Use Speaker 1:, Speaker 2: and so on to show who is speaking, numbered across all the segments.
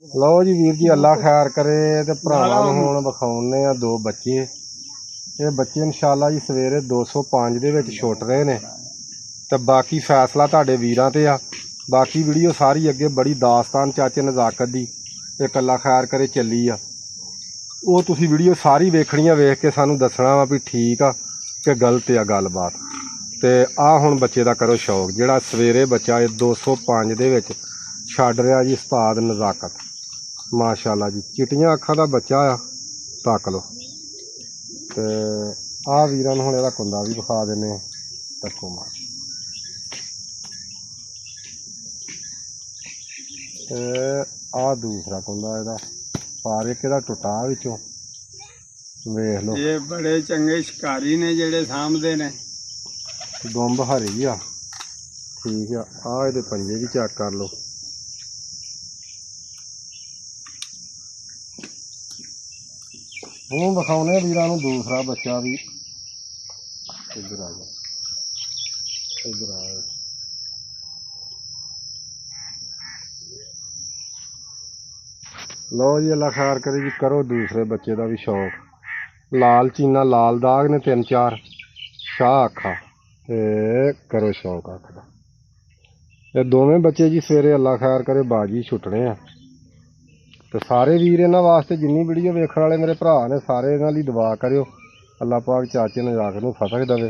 Speaker 1: लो जी वीर जी अल्लाह खैर करे ते भरावां नूं हुण विखाउणे आ दो बच्चे। ये बच्चे इंशाअल्लाह जी सवेरे 205 दे विच छुट रहे ने ते बाकी फैसला तुहाडे वीरां ते आ। बाकी वीडियो सारी अगे बड़ी दास्तान चाचे नज़ाकत दी एक अल्लाह खैर करे चली आ। ਉਹ ਤੁਸੀਂ ਵੀਡੀਓ ਸਾਰੀ ਵੇਖਣੀ ਆ, ਵੇਖ ਕੇ ਸਾਨੂੰ ਦੱਸਣਾ ਵਾ ਵੀ ਠੀਕ ਆ ਕਿ ਗਲਤ ਆ ਗੱਲਬਾਤ। ਤੇ ਆ ਹੁਣ ਬੱਚੇ ਦਾ ਕਰੋ ਸ਼ੌਕ, ਜਿਹੜਾ ਸਵੇਰੇ ਬੱਚਾ ਇਹ 205 ਦੇ ਵਿੱਚ ਛੱਡ ਰਿਹਾ ਜੀ ਉਸਤਾਦ ਨਜ਼ਾਕਤ। ਮਾਸ਼ਾਅੱਲਾ ਜੀ ਚਿੱਟੀਆਂ ਅੱਖਾਂ ਦਾ ਬੱਚਾ ਆ, ਤੱਕ ਲਓ। ਤੇ ਆ ਵੀਰਾਂ ਨੂੰ ਹੁਣ ਇਹਦਾ ਕੁੰਦਾ ਵੀ ਵਿਖਾ ਦਿੰਦੇ ਆ, ਤੱਕੋ ਮਾਰ। ਤੇ ਆ ਦੂਸਰਾ ਕੁੰਦਾ ਇਹਦਾ ਪਰ ਇੱਕ ਇਹਦਾ ਟੁੱਟਾ ਵਿੱਚੋਂ, ਵੇਖ ਲਓ।
Speaker 2: ਇਹ ਬੜੇ ਚੰਗੇ ਸ਼ਿਕਾਰੀ ਨੇ ਜਿਹੜੇ ਸਾਂਭਦੇ ਨੇ।
Speaker 1: ਦੁੰਬ ਹਰੀ ਆ, ਠੀਕ ਆ। ਆ ਇਹਦੇ ਪੰਜੇ ਵੀ ਚੈੱਕ ਕਰ ਲਓ। ਹੁਣ ਵਿਖਾਉਣੇ ਵੀਰਾਂ ਨੂੰ ਦੂਸਰਾ ਬੱਚਾ ਵੀ। ਇੱਧਰ ਆ ਜਾ, ਇੱਧਰ ਆ। लो जी अल्लाह खैर करे जी, करो दूसरे बच्चे का भी शौक। लाल चीना लाल दाग ने 3-4 शाह अखा, करो शौक अख का। ये दोवें बच्चे जी सवेरे अल्लाह खैर करे बाजी छुटने आ। तो सारे वीर इन्हां वास्ते जिन्नी वीडियो वेखण वाले मेरे भरा ने सारे इन्हां लई दुआ करियो, अल्लाह पाक चाचे नज़ाकत नूं फतह देवे।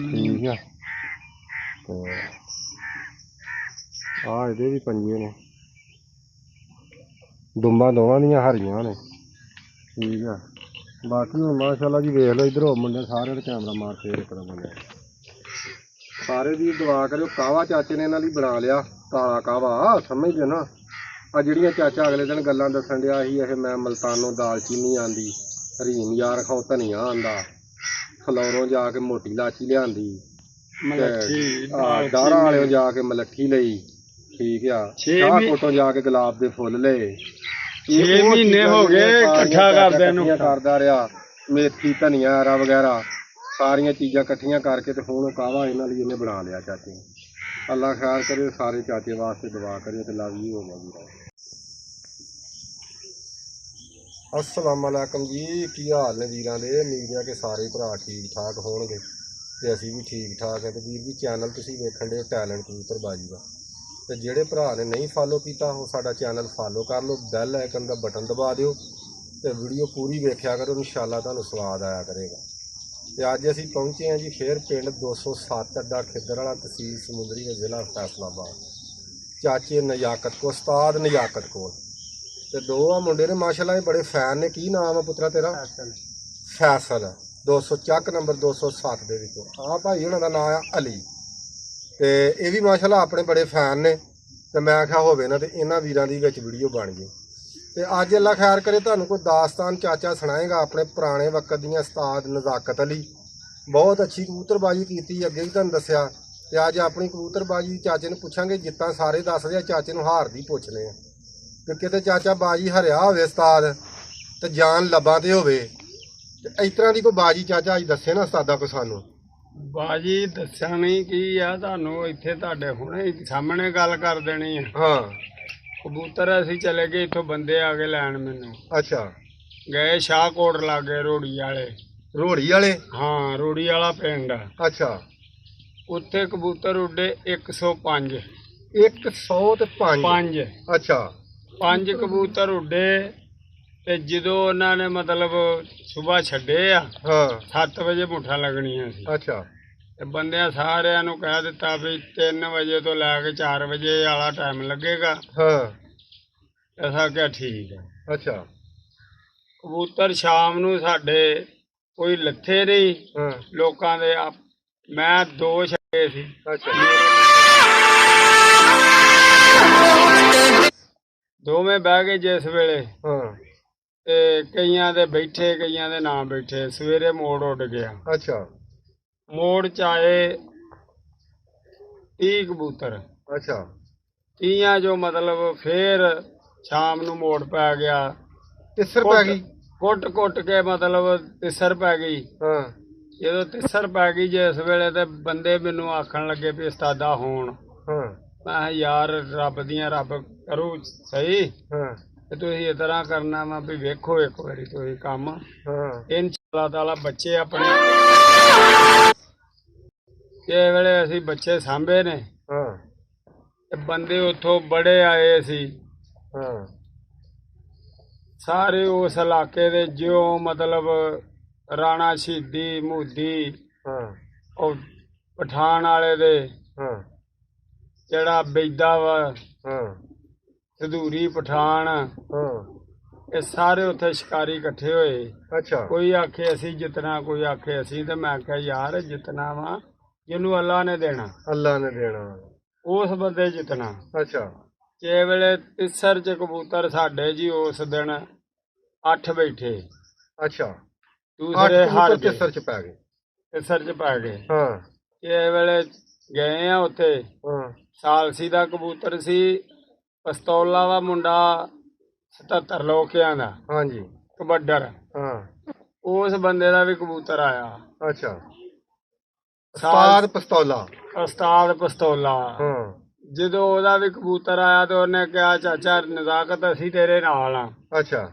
Speaker 1: ठीक है। तो आ इहदे भी पंजे ने, दुंबा दोवां दियां हरियां ने। ठीक है। बाकी हुण माशाअल्लाह जी वेख लो, इधर हो मुंडे सारे कैमरा मार फेर एक मुंडे सारे दी दुआ करियो। कावा चाचे ने इन्हां लई बना लिया, काला कावा समझदे ना। आ जिहड़ियां चाचा अगले दिन गल्लां दस्सण दिया सी, ये मैं मलतानों दालचीनी आंदी, हरीम यार खाओ धनिया आंदा, फलौरों जाके मोटी लाची लिआंदी, डारा वाले जाके मलट्ठी लई। ठीक है। शाहकोटों जाके गुलाब दे फुल ले।
Speaker 2: 6 महीने हो गए इकट्ठा
Speaker 1: करदा रहा, मेथी धनिया हरा वगैरह सारियां चीज़ां इकट्ठियां करके ते हुण कावा इन्हां लई इन्हें बना लिया चाचे ने। अल्लाह खैर करे, सारे चाचे वास्ते दुआ करियो ते लव यू हो गया। अस्सलाम वालेकुम जी, की हाल ने वीरां दे? उम्मीद है कि सारे भरा ठीक ठाक होणगे ते असीं भी ठीक ठाक है। ते वीर जी चैनल तुसीं वेखण दे टैलेंट कबूतरबाजी दा, तो ਜਿਹੜੇ ਭਰਾ ਨੇ नहीं फॉलो किया ਉਹ ਸਾਡਾ ਚੈਨਲ फॉलो कर लो, बैल आइकन का बटन दबा दिओ ਤੇ ਵੀਡੀਓ ਪੂਰੀ ਵੇਖਿਆ ਕਰੋ, ਇਨਸ਼ਾਅੱਲਾ ਤੁਹਾਨੂੰ ਸਵਾਦ ਆਇਆ ਕਰੇਗਾ। ਤੇ ਅੱਜ ਅਸੀਂ ਪਹੁੰਚੇ ਹਾਂ ਜੀ ਫੇਰ ਪਿੰਡ 207 ਅੱਡਾ ਖਿੱਦਰ ਵਾਲਾ, ਤਹਿਸੀਲ ਸਮੁੰਦਰੀ ਦੇ ਜ਼ਿਲ੍ਹਾ ਫੈਸਲਾਬਾਦ, ਚਾਚੇ ਨਜ਼ਾਕਤ ਕੋ, ਉਸਤਾਦ ਨਜ਼ਾਕਤ ਕੋਲ। ਤੇ ਦੋ ਆ ਮੁੰਡੇ ਨੇ ਮਾਸ਼ਾਅੱਲਾ, ਇਹ ਬੜੇ ਫੈਨ ਨੇ। ਕੀ ਨਾਮ ਆ ਪੁੱਤਰਾ ਤੇਰਾ? ਫੈਸਲ। 200 ਚੱਕ ਨੰਬਰ 207 ਦੇ ਵਿੱਚੋਂ ਆ ਭਾਈ ਉਹਨਾਂ ਦਾ ਨਾਮ ਆ ਅਲੀ। ਤੇ ਇਹ ਵੀ ਮਾਸ਼ਾਅੱਲਾ ਆਪਣੇ ਬੜੇ ਫੈਨ ਨੇ। ਤੇ ਮੈਂ ਆਖਿਆ ਹੋਵੇ ਨਾ ਤੇ ਇਹਨਾਂ ਵੀਰਾਂ ਦੀ ਵਿੱਚ ਵੀਡੀਓ ਬਣ ਗਈ। ਤੇ ਅੱਜ ਅੱਲਾ ਖੈਰ ਕਰੇ ਤੁਹਾਨੂੰ ਕੋਈ ਦਾਸਤਾਨ ਚਾਚਾ ਸੁਣਾਏਗਾ ਆਪਣੇ ਪੁਰਾਣੇ ਵਕਤ ਦੀਆਂ। ਉਸਤਾਦ ਨਜ਼ਾਕਤ ਅਲੀ ਬਹੁਤ ਅੱਛੀ ਕਬੂਤਰਬਾਜੀ ਕੀਤੀ, ਅੱਗੇ ਵੀ ਤੁਹਾਨੂੰ ਦੱਸਿਆ। ਤੇ ਅੱਜ ਆਪਣੀ ਕਬੂਤਰਬਾਜੀ ਚਾਚੇ ਨੂੰ ਪੁੱਛਾਂਗੇ, ਜਿੱਤਾਂ ਸਾਰੇ ਦੱਸਦੇ ਆ ਚਾਚੇ ਨੂੰ ਹਾਰ ਦੀ ਪੁੱਛਦੇ ਆ ਕਿ ਕਿਤੇ ਚਾਚਾ ਬਾਜੀ ਹਰਿਆ ਹੋਵੇ ਉਸਤਾਦ ਤੇ ਜਾਨ ਲੱਭਾਂ ਤੇ ਹੋਵੇ। ਤੇ ਇਸ ਤਰ੍ਹਾਂ ਦੀ ਕੋਈ ਬਾਜੀ ਚਾਚਾ ਅੱਜ ਦੱਸੇ ਨਾ ਉਸਤਾਦਾ ਕੋ ਸਾਨੂੰ।
Speaker 2: ਬਾਜੀ ਦੱਸਿਆ ਨਹੀਂ ਕੀ ਆ ਤੁਹਾਨੂੰ, ਇੱਥੇ ਤੁਹਾਡੇ ਹੁਣੇ ਸਾਹਮਣੇ ਗੱਲ ਕਰ ਦੇਣੀ ਆ।
Speaker 1: ਹਾਂ।
Speaker 2: ਕਬੂਤਰ ਅਸੀਂ ਚਲੇ ਗਏ, ਇੱਥੋਂ ਬੰਦੇ ਆ ਕੇ ਲੈਣ ਮੈਨੂੰ।
Speaker 1: ਅੱਛਾ।
Speaker 2: ਗਏ ਸ਼ਾਹਕੋਟ ਲਾਗੇ ਰੋੜੀ ਵਾਲੇ।
Speaker 1: ਰੋੜੀ ਵਾਲੇ?
Speaker 2: ਹਾਂ, ਰੋੜੀ ਵਾਲਾ ਪਿੰਡ।
Speaker 1: ਅੱਛਾ। ਉੱਥੇ
Speaker 2: ਕਬੂਤਰ ਉੱਡੇ 105।
Speaker 1: 105? ਅੱਛਾ।
Speaker 2: 5 ਕਬੂਤਰ ਉੱਡੇ। ਤੇ ਜਦੋਂ ਉਹਨਾਂ ਨੇ ਮਤਲਬ ਸੁਬਾਹ ਛੱਡੇ ਆ, ਹਾਂ 7 ਵਜੇ ਮੁੱਠਾ ਲੱਗਣੀਆਂ ਸੀ।
Speaker 1: ਅੱਛਾ।
Speaker 2: ਤੇ ਬੰਦਿਆਂ ਸਾਰਿਆਂ ਨੂੰ ਕਹਿ ਦਿੱਤਾ ਵੀ 3 ਵਜੇ ਤੋਂ ਲੈ ਕੇ 4 ਵਜੇ ਵਾਲਾ ਟਾਈਮ ਲੱਗੇਗਾ। ਹਾਂ। ਅਸਾਂ ਕਿਹਾ ਠੀਕ ਹੈ।
Speaker 1: ਅੱਛਾ।
Speaker 2: ਕਬੂਤਰ ਸ਼ਾਮ ਨੂੰ ਸਾਡੇ ਕੋਈ ਲੱਥੇ ਨਹੀਂ ਲੋਕਾਂ ਦੇ। ਮੈਂ 2 ਛੱਡੇ ਸੀ।
Speaker 1: ਅੱਛਾ।
Speaker 2: ਦੋਵੇਂ ਬਹਿ ਗਏ ਜਿਸ ਵੇਲੇ।
Speaker 1: ਹਾਂ।
Speaker 2: ਤੇ ਕਈਆਂ ਦੇ ਬੈਠੇ, ਕਈਆਂ ਦੇ ਨਾ ਬੈਠੇ। ਸਵੇਰੇ ਮੋੜ ਉੱਡ ਗਿਆ।
Speaker 1: ਅੱਛਾ।
Speaker 2: ਮੋੜ ਚ ਆਏ 30 ਕਬੂਤਰ।
Speaker 1: ਅੱਛਾ।
Speaker 2: 30 ਜੋ ਮਤਲਬ ਫੇਰ ਸ਼ਾਮ ਨੂੰ ਮੋੜ ਪੈ ਗਿਆ।
Speaker 1: ਤਿਸਰ ਪੈ ਗਈ?
Speaker 2: ਕੁੱਟ ਕੇ ਮਤਲਬ ਤਿਸਰ ਪੈ ਗਈ। ਹਾਂ। ਜਦੋਂ ਤਿਸਰ ਪੈ ਗਈ ਜਿਸ ਵੇਲੇ ਤੇ ਬੰਦੇ ਮੈਨੂੰ ਆਖਣ ਲੱਗੇ ਵੀ ਉਸਤਾਦਾ ਹੋਣ। ਹਾਂ। ਮੈਂ ਯਾਰ ਰੱਬ ਦੀਆਂ ਰੱਬ ਕਰੂ ਸਹੀ
Speaker 1: ਹਾਂ
Speaker 2: ਤੇ ਤੁਸੀਂ ਇਸ ਤਰ੍ਹਾਂ ਕਰਨਾ ਵਾ ਵੀ ਵੇਖੋ ਇੱਕ ਵਾਰੀ ਤੁਸੀਂ ਕੰਮ
Speaker 1: ਹਾਂ
Speaker 2: ਇਨਸ਼ਾ ਤਾਲਾ ਬੱਚੇ ਆਪਣੇ ਇਹ ਵੇਲੇ ਅਸੀਂ ਬੱਚੇ ਸਾਂਭੇ ਨੇ
Speaker 1: ਹਾਂ
Speaker 2: ਤੇ ਬੰਦੇ ਉੱਥੋਂ ਬੜੇ ਆਏ ਸੀ
Speaker 1: ਹਾਂ
Speaker 2: ਸਾਰੇ ਉਸ ਇਲਾਕੇ ਦੇ ਜਿਉਂ ਮਤਲਬ ਰਾਣਾ ਸ਼ਹੀਦੀ ਮੋਦੀ
Speaker 1: ਹਾਂ
Speaker 2: ਉਹ ਪਠਾਨ ਵਾਲੇ ਦੇ
Speaker 1: ਹਾਂ
Speaker 2: ਜਿਹੜਾ ਬੈਦਾ ਵਾ
Speaker 1: ਹਾਂ
Speaker 2: ਸਧੂਰੀ ਪਠਾਨ
Speaker 1: ਹਾਂ
Speaker 2: ਇਹ ਸਾਰੇ ਉੱਥੇ ਸ਼ਿਕਾਰੀ ਇਕੱਠੇ ਹੋਏ
Speaker 1: ਅੱਛਾ
Speaker 2: ਕੋਈ ਆਖੇ ਅਸੀਂ ਜਿੱਤਣਾ ਕੋਈ ਆਖੇ ਅਸੀਂ ਤੇ ਮੈਂ ਕਿਹਾ ਯਾਰ ਜਿੱਤਣਾ ਵਾ ਜਿਹਨੂੰ ਅੱਲਾ ਨੇ ਦੇਣਾ
Speaker 1: ਅੱਲਾ ਨੇ ਦੇਣਾ
Speaker 2: ਉਸ ਬੰਦੇ ਜਿੱਤਣਾ
Speaker 1: ਅੱਛਾ
Speaker 2: ਜੇ ਵੇਲੇ ਤਿਸਰ ਚ ਕਬੂਤਰ ਸਾਡੇ ਜੀ ਉਸ ਦਿਨ 8 ਬੈਠੇ
Speaker 1: ਅੱਛਾ
Speaker 2: ਦੂਸਰੇ ਹਾਰ ਗਏ
Speaker 1: ਤਿਸਰ ਚ ਪੈ ਗਏ
Speaker 2: ਤਿਸਰ ਚ ਪੈ ਗਏ
Speaker 1: ਹਾਂ
Speaker 2: ਇਹ ਵੇਲੇ ਗਏ ਆ ਉੱਥੇ
Speaker 1: ਹਾਂ
Speaker 2: ਸਾਲਸੀ ਦਾ ਕਬੂਤਰ ਸੀ ਪਸਤੌਲਾ ਦਾ ਮੁੰਡਾ 77 ਲੋਕਿਆਂ ਦਾ
Speaker 1: ਹਾਂਜੀ
Speaker 2: ਕਬੱਡਰ
Speaker 1: ਹਾਂ
Speaker 2: ਉਸ ਬੰਦੇ ਦਾ ਵੀ ਕਬੂਤਰ ਆਇਆ
Speaker 1: ਅੱਛਾ ਉਸਤਾਦ ਪਿਸਤੌਲਾ
Speaker 2: ਉਸਤਾਦ ਪਸਤੌਲਾ
Speaker 1: ਹਾਂ
Speaker 2: ਜਦੋਂ ਉਹਦਾ ਵੀ ਕਬੂਤਰ ਆਇਆ ਤੇ ਉਹਨੇ ਕਿਹਾ ਚਾਚਾ ਨਜ਼ਾਕਤ ਅਸੀਂ ਤੇਰੇ ਨਾਲ ਆ
Speaker 1: ਅੱਛਾ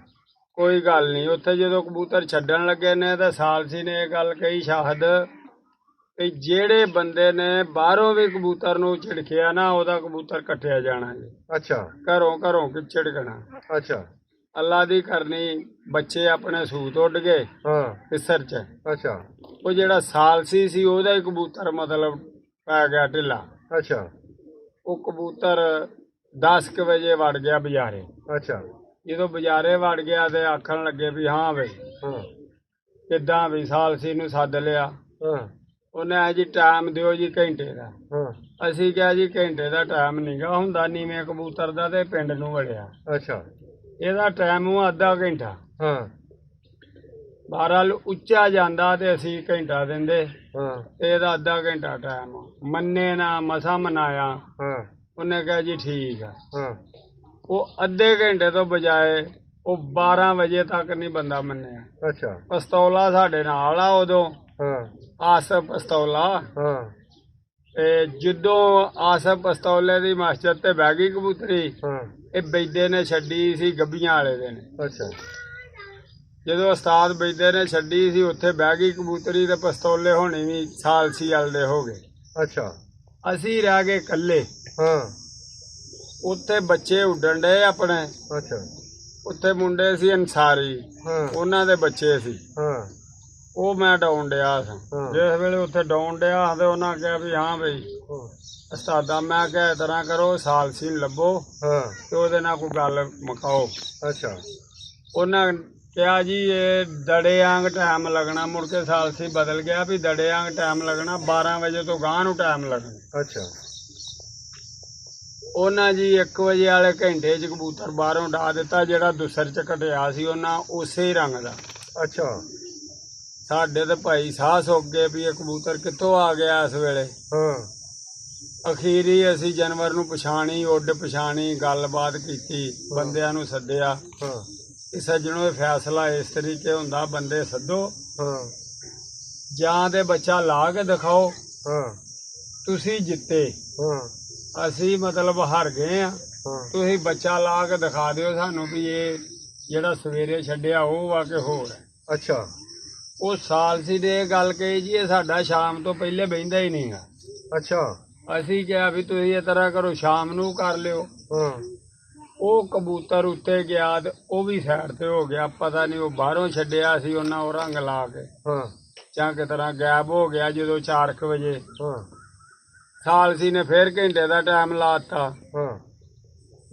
Speaker 2: ਕੋਈ ਗੱਲ ਨਹੀਂ ਉੱਥੇ ਜਦੋਂ ਕਬੂਤਰ ਛੱਡਣ ਲੱਗੇ ਨੇ ਤਾਂ ਸਾਲਸੀ ਨੇ ਇਹ ਗੱਲ ਕਹੀ ਸ਼ਾਹਦ ਕਿ ਜਿਹੜੇ ਬੰਦੇ ਨੇ ਬਾਹਰੋਂ ਵੀ ਕਬੂਤਰ ਨੂੰ ਝਿੜਕਿਆ ਨਾ ਉਹਦਾ ਕਬੂਤਰ ਕੱਟਿਆ ਜਾਣਾ ਜੀ
Speaker 1: ਅੱਛਾ
Speaker 2: ਘਰੋਂ ਘਰੋਂ ਕਿ ਝਿੜਕਣਾ
Speaker 1: ਅੱਛਾ
Speaker 2: ਅੱਲਾ ਦੀ ਕਰਨੀ ਬੱਚੇ ਆਪਣੇ ਸੂਤ ਉੱਡ ਗਏ
Speaker 1: ਹਾਂ
Speaker 2: ਤਿਸਰ ਚ
Speaker 1: ਅੱਛਾ
Speaker 2: ਉਹ ਜਿਹੜਾ ਸਾਲਸੀ ਸੀ ਉਹਦਾ ਹੀ ਕਬੂਤਰ ਮਤਲਬ ਪੈ ਗਿਆ ਢਿੱਲਾ
Speaker 1: ਅੱਛਾ
Speaker 2: ਉਹ ਕਬੂਤਰ 10 ਵਜੇ ਵੜ ਗਿਆ ਬਾਜ਼ਾਰੇ
Speaker 1: ਅੱਛਾ
Speaker 2: ਜਦੋਂ ਬਾਜ਼ਾਰੇ ਵੜ ਗਿਆ ਤੇ ਆਖਣ ਲੱਗੇ ਵੀ ਹਾਂ ਬਈ
Speaker 1: ਹਾਂ
Speaker 2: ਕਿੱਦਾਂ ਵੀ ਸਾਲਸੀ ਨੂੰ ਸੱਦ ਲਿਆ
Speaker 1: ਹਾਂ
Speaker 2: ਉਹਨੇ ਆ ਜੀ ਟਾਈਮ ਦਿਓ ਜੀ ਘੰਟੇ ਦਾ
Speaker 1: ਹਾਂ
Speaker 2: ਅਸੀਂ ਕਿਹਾ ਜੀ ਘੰਟੇ ਦਾ ਟਾਈਮ ਨਹੀਂਗਾ ਹੁੰਦਾ ਨੀਵੇਂ ਕਬੂਤਰ ਦਾ ਤੇ ਪਿੰਡ ਨੂੰ ਵੜਿਆ
Speaker 1: ਅੱਛਾ
Speaker 2: ਇਹਦਾ ਟਾਈਮ ਉਹ ਅੱਧਾ ਘੰਟਾ
Speaker 1: ਹਾਂ
Speaker 2: ਬਹਰਾਲ ਉੱਚਾ ਜਾਂਦਾ ਤੇ ਅਸੀਂ ਘੰਟਾ ਦਿੰਦੇ
Speaker 1: ਹਾਂ
Speaker 2: ਤੇ ਇਹਦਾ ਅੱਧਾ ਘੰਟਾ ਟਾਈਮ ਮੰਨੇ ਨਾ ਮਸਾ ਮਨਾਇਆ
Speaker 1: ਹਾਂ
Speaker 2: ਉਹਨੇ ਕਿਹਾ ਜੀ ਠੀਕ ਆ
Speaker 1: ਹਾਂ
Speaker 2: ਉਹ ਅੱਧੇ ਘੰਟੇ ਤੋਂ ਬਜਾਏ ਉਹ 12 ਵਜੇ ਤੱਕ ਨਹੀਂ ਬੰਦਾ ਮੰਨਿਆ
Speaker 1: ਅੱਛਾ
Speaker 2: ਪਸਤੌਲਾ ਸਾਡੇ ਨਾਲ ਆ ਉਦੋਂ
Speaker 1: ਹਾਂ
Speaker 2: ਆਸਫ ਪਸਤੌਲਾ
Speaker 1: ਹਾਂ
Speaker 2: ਤੇ ਜਦੋਂ ਆਸਫ ਪਸਤੌਲੇ ਦੀ ਮਸਜਿਦ ਤੇ ਬਹਿ ਗਈ ਕਬੂਤਰੀ
Speaker 1: ਹਾਂ
Speaker 2: ਇਹ ਬੈਦੇ ਨੇ ਛੱਡੀ ਸੀ ਗੱਭੀਆਂ ਵਾਲੇ ਦੇ ਨੇ
Speaker 1: ਅੱਛਾ
Speaker 2: ਜਦੋਂ ਉਸਤਾਦ ਬੈਦੇ ਨੇ ਛੱਡੀ ਸੀ ਉੱਥੇ ਬਹਿ ਗਈ ਕਬੂਤਰੀ ਤੇ ਪਸਤੌਲੇ ਹੋਣੀ ਵੀ ਸਾਲਸੀ ਵਾਲੇ ਦੇ ਹੋ ਗਏ
Speaker 1: ਅੱਛਾ
Speaker 2: ਅਸੀਂ ਰਹਿ ਗਏ ਇਕੱਲੇ
Speaker 1: ਹਾਂ
Speaker 2: ਉੱਥੇ ਬੱਚੇ ਉੱਡਣ ਡਏ ਆਪਣੇ
Speaker 1: ਅੱਛਾ
Speaker 2: ਉੱਥੇ ਮੁੰਡੇ ਸੀ ਅਨਸਾਰੀ
Speaker 1: ਹਾਂ
Speaker 2: ਉਹਨਾਂ ਦੇ ਬੱਚੇ ਸੀ
Speaker 1: ਹਾਂ
Speaker 2: ਉਹ ਮੈਂ ਡਾਉਣ ਡਿਆ ਸਾਂ
Speaker 1: ਹਾਂ।
Speaker 2: ਜਿਸ ਵੇਲੇ ਉੱਥੇ ਡਾਉਣ ਡਿਆ ਤੇ ਉਹਨਾਂ ਕਿਹਾ ਵੀ ਹਾਂ ਬਈ ਉਸਤਾਦਾ ਮੈਂ ਕਿਹਾ ਇਸ ਤਰ੍ਹਾਂ ਕਰੋ ਸਾਲਸੀ ਨੂੰ ਲੱਭੋ
Speaker 1: ਹਾਂ
Speaker 2: ਤੇ ਉਹਦੇ ਨਾਲ ਕੋਈ ਗੱਲ ਮੁਕਾਓ
Speaker 1: ਅੱਛਾ
Speaker 2: ਉਹਨਾਂ ਕਿਹਾ ਜੀ ਇਹ ਦੜੇ ਆਂਗ ਟਾਈਮ ਲੱਗਣਾ ਮੁੜ ਕੇ ਸਾਲਸੀ ਬਦਲ ਗਿਆ ਵੀ ਦੜੇ ਆਂਗ ਟਾਈਮ ਲੱਗਣਾ 12 ਵਜੇ ਤੋਂ ਗਾਂਹ ਨੂੰ ਟਾਈਮ ਲੱਗਣਾ
Speaker 1: ਅੱਛਾ
Speaker 2: ਉਹਨਾਂ ਜੀ 1 ਵਜੇ ਵਾਲੇ ਘੰਟੇ 'ਚ ਕਬੂਤਰ ਬਾਹਰੋਂ ਡਾ ਦਿੱਤਾ ਜਿਹੜਾ ਦੁਸਰ 'ਚ ਘਟਿਆ ਸੀ ਉਹਨਾਂ ਉਸੇ ਹੀ ਰੰਗ ਦਾ
Speaker 1: ਅੱਛਾ
Speaker 2: ਸਾਡੇ ਤੇ ਭਾਈ ਸਾਹ ਸੁੱਕ ਗਏ ਵੀ ਇਹ ਕਬੂਤਰ ਕਿੱਥੋਂ ਆ ਗਿਆ ਇਸ ਵੇਲੇ
Speaker 1: ਹਾਂ
Speaker 2: ਅਖੀਰੀ ਅਸੀਂ ਜਾਨਵਰ ਨੂੰ ਪਛਾਣੀ ਉੱਡ ਪਛਾਣੀ ਗੱਲਬਾਤ ਕੀਤੀ ਬੰਦਿਆਂ ਨੂੰ ਸੱਦਿਆ
Speaker 1: ਹਾਂ
Speaker 2: ਕਿ ਸੱਜਣੋ ਇਹ ਫੈਸਲਾ ਇਸ ਤਰੀਕੇ ਹੁੰਦਾ ਬੰਦੇ ਸੱਦੋ
Speaker 1: ਹਾਂ
Speaker 2: ਜਾਂ ਤੇ ਬੱਚਾ ਲਾ ਕੇ ਦਿਖਾਓ
Speaker 1: ਹਾਂ
Speaker 2: ਤੁਸੀਂ ਜਿੱਤੇ
Speaker 1: ਹਾਂ
Speaker 2: ਅਸੀਂ ਮਤਲਬ ਹਾਰ ਗਏ ਆ
Speaker 1: ਹਾਂ
Speaker 2: ਤੁਸੀਂ ਬੱਚਾ ਲਾ ਕੇ ਦਿਖਾ ਦਿਓ ਸਾਨੂੰ ਵੀ ਇਹ ਜਿਹੜਾ ਸਵੇਰੇ ਛੱਡਿਆ ਉਹ ਆ ਕੇ ਹੋਰ ਹੈ
Speaker 1: ਅੱਛਾ
Speaker 2: ਉਹ ਸਾਲਸੀ ਨੇ ਇਹ ਗੱਲ ਕਹੀ ਜੀ ਇਹ ਸਾਡਾ ਸ਼ਾਮ ਤੋਂ ਪਹਿਲੇ ਬਹਿੰਦਾ ਹੀ ਨਹੀਂਗਾ
Speaker 1: ਅੱਛਾ
Speaker 2: ਅਸੀਂ ਕਿਹਾ ਵੀ ਤੁਸੀਂ ਇਸ ਤਰ੍ਹਾਂ ਕਰੋ ਸ਼ਾਮ ਨੂੰ ਕਰ ਲਿਓ
Speaker 1: ਹਾਂ
Speaker 2: ਉਹ ਕਬੂਤਰ ਉੱਤੇ ਗਿਆ ਤੇ ਉਹ ਵੀ ਸਾਈਡ ਤੇ ਹੋ ਗਿਆ ਪਤਾ ਨਹੀਂ ਉਹ ਬਾਹਰੋਂ ਛੱਡਿਆ ਸੀ ਉਹਨਾਂ ਉਹ ਰੰਗ ਲਾ ਕੇ
Speaker 1: ਹਾਂ
Speaker 2: ਜਾਂ ਕਿ ਤਰ੍ਹਾਂ ਗਾਇਬ ਹੋ ਗਿਆ ਜਦੋਂ 4 ਵਜੇ
Speaker 1: ਹਾਂ
Speaker 2: ਸਾਲਸੀ ਨੇ ਫੇਰ ਘੰਟੇ ਦਾ ਟਾਈਮ ਲਾਤਾ
Speaker 1: ਹਾਂ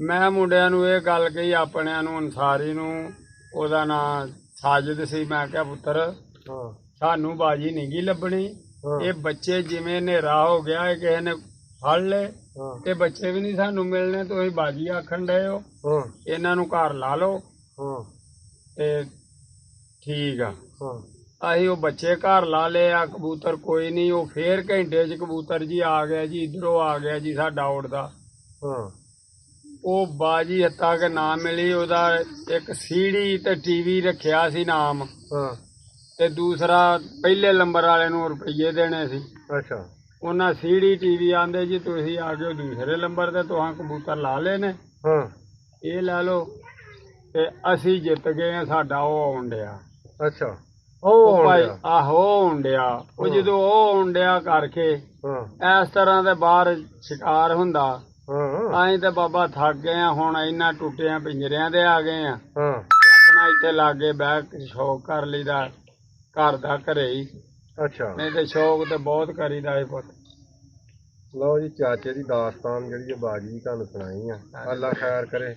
Speaker 2: ਮੈਂ ਮੁੰਡਿਆਂ ਨੂੰ ਇਹ ਗੱਲ ਕਹੀ ਆਪਣਿਆਂ ਨੂੰ ਅਨਸਾਰੀ ਨੂੰ ਉਹਦਾ ਨਾਂ ਸਾਜਿਦ ਸੀ ਮੈਂ ਕਿਹਾ ਪੁੱਤਰ
Speaker 1: ਹਾਂ
Speaker 2: ਸਾਨੂੰ ਬਾਜੀ ਨਹੀਂ ਗੀ ਲੱਭਣੀ
Speaker 1: ਹਾਂ
Speaker 2: ਇਹ ਬੱਚੇ ਜਿਵੇਂ ਹਨੇਰਾ ਹੋ ਗਿਆ ਇਹ ਕਿਸੇ ਨੇ ਫੜ ਲਏ
Speaker 1: ਹਾਂ
Speaker 2: ਇਹ ਬੱਚੇ ਵੀ ਨਹੀਂ ਸਾਨੂੰ ਮਿਲਣੇ ਤੁਸੀਂ ਬਾਜੀ ਆਖਣ ਡਏ ਹੋ
Speaker 1: ਹਾਂ
Speaker 2: ਇਹਨਾਂ ਨੂੰ ਘਰ ਲਾ ਲਓ
Speaker 1: ਹਾਂ
Speaker 2: ਤੇ ਠੀਕ ਆ
Speaker 1: ਹਾਂ
Speaker 2: ਅਸੀਂ ਉਹ ਬੱਚੇ ਘਰ ਲਾ ਲਏ ਆ ਕਬੂਤਰ ਕੋਈ ਨਹੀਂ ਉਹ ਫੇਰ ਘੰਟੇ 'ਚ ਕਬੂਤਰ ਜੀ ਆ ਗਿਆ ਜੀ ਇਧਰੋਂ ਆ ਗਿਆ ਜੀ ਸਾਡਾ ਉੱਡਦਾ
Speaker 1: ਹਾਂ
Speaker 2: ਉਹ ਬਾਜੀ ਹੱਤਾ ਕੇ ਨਾ ਮਿਲੀ ਉਹਦਾ ਇੱਕ ਸੀੜੀ ਤੇ ਟੀਵੀ ਰੱਖਿਆ ਸੀ ਨਾਮ
Speaker 1: ਹਾਂ
Speaker 2: ਤੇ ਦੂਸਰਾ ਪਹਿਲੇ ਨੰਬਰ ਵਾਲੇ ਨੂੰ ਰੁਪਈਏ ਦੇਣੇ ਸੀ
Speaker 1: ਅੱਛਾ
Speaker 2: ਉਹਨਾਂ ਸੀੜੀ ਟੀਵੀ ਆਂਦੇ ਜੀ ਤੁਸੀਂ ਆ ਗਏ ਦੂਸਰੇ ਨੰਬਰ ਤੇ ਤੁਹਾਂ ਕਬੂਤਰ ਲਾ ਲਏ ਨੇ
Speaker 1: ਹਾਂ
Speaker 2: ਇਹ ਲਾ ਲਓ ਤੇ ਅਸੀਂ ਜਿੱਤ ਗਏ ਆ, ਸਾਡਾ ਉਹ ਆਉਣ ਡਿਆ।
Speaker 1: ਅੱਛਾ, ਉਹ
Speaker 2: ਉਹ ਭਾਈ
Speaker 1: ਆਉਂਦਾ।
Speaker 2: ਆਹੋ ਉਹ ਆਉਣ ਡਿਆ। ਉਹ ਜਦੋਂ ਉਹ ਆਉਣ ਡਿਆ ਕਰਕੇ
Speaker 1: ਹਾਂ
Speaker 2: ਇਸ ਤਰ੍ਹਾਂ ਦੇ ਬਾਹਰ ਸ਼ਿਕਾਰ ਹੁੰਦਾ।
Speaker 1: ਹਾਂ
Speaker 2: ਅਸੀਂ ਤੇ ਬਾਬਾ ਥੱਕ ਗਏ ਆ, ਹੁਣ ਇਹਨਾਂ ਟੁੱਟਿਆਂ ਪਿੰਜਰਿਆਂ ਦੇ ਆ ਗਏ ਆ।
Speaker 1: ਹਾਂ।
Speaker 2: ਆਪਣਾ ਇੱਥੇ ਲਾਗੇ ਬਹਿ ਕੇ ਸ਼ੌਕ ਕਰ ਲਈਦਾ, ਘਰ ਦਾ ਘਰੇ ਹੀ।
Speaker 1: ਅੱਛਾ,
Speaker 2: ਨਹੀਂ ਤੇ ਸ਼ੌਕ ਤੇ ਬਹੁਤ ਕਰੀਦਾ ਏ ਪੁੱਤ।
Speaker 1: ਲਓ ਜੀ, ਚਾਚੇ ਦੀ ਦਾਸਤਾਨ ਜਿਹੜੀ ਹੈ ਬਾਜੀ ਤੁਹਾਨੂੰ ਸੁਣਾਈ ਆ। ਅੱਲਾ ਖੈਰ ਕਰੇ।